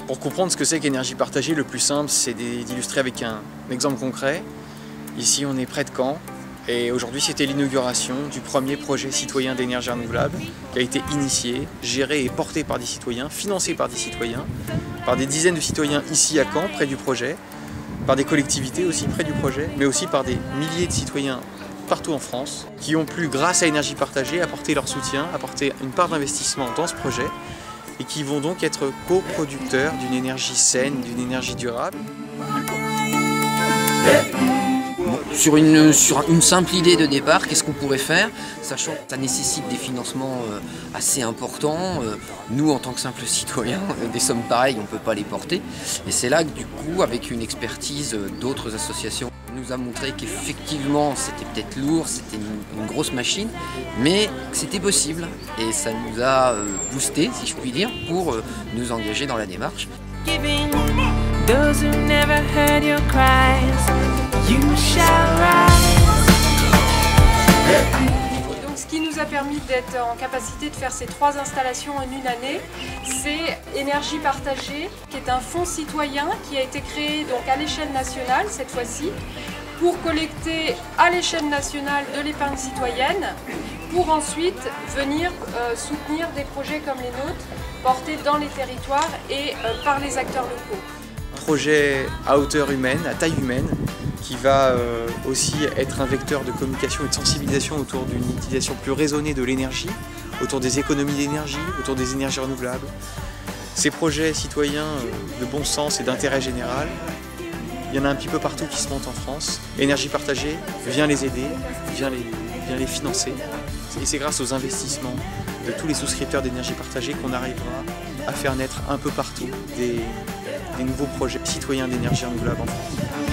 Pour comprendre ce que c'est qu'énergie partagée, le plus simple, c'est d'illustrer avec un exemple concret. Ici, on est près de Caen, et aujourd'hui, c'était l'inauguration du premier projet citoyen d'énergie renouvelable qui a été initié, géré et porté par des citoyens, financé par des citoyens, par des dizaines de citoyens ici à Caen, près du projet, par des collectivités aussi près du projet, mais aussi par des milliers de citoyens partout en France, qui ont pu, grâce à Énergie Partagée, apporter leur soutien, apporter une part d'investissement dans ce projet, et qui vont donc être coproducteurs d'une énergie saine, d'une énergie durable. Sur une simple idée de départ, qu'est-ce qu'on pourrait faire, sachant que ça nécessite des financements assez importants. Nous, en tant que simples citoyens, des sommes pareilles, on ne peut pas les porter. Et c'est là que du coup, avec une expertise d'autres associations, on nous a montré qu'effectivement, c'était peut-être lourd, c'était une grosse machine, mais que c'était possible. Et ça nous a boosté, si je puis dire, pour nous engager dans la démarche. Those who never heard your cries, you shall rise. Donc, ce qui nous a permis d'être en capacité de faire ces 3 installations en une année, c'est Énergie Partagée, qui est un fonds citoyen qui a été créé donc à l'échelle nationale cette fois-ci, pour collecter à l'échelle nationale de l'épargne citoyenne, pour ensuite venir soutenir des projets comme les nôtres, portés dans les territoires et par les acteurs locaux. Projet à hauteur humaine, à taille humaine, qui va aussi être un vecteur de communication et de sensibilisation autour d'une utilisation plus raisonnée de l'énergie, autour des économies d'énergie, autour des énergies renouvelables. Ces projets citoyens de bon sens et d'intérêt général, il y en a un petit peu partout qui se montent en France. Énergie Partagée vient les aider, vient les financer. Et c'est grâce aux investissements de tous les souscripteurs d'Énergie Partagée qu'on arrivera à faire naître un peu partout des nouveaux projets citoyens d'énergie renouvelable en France.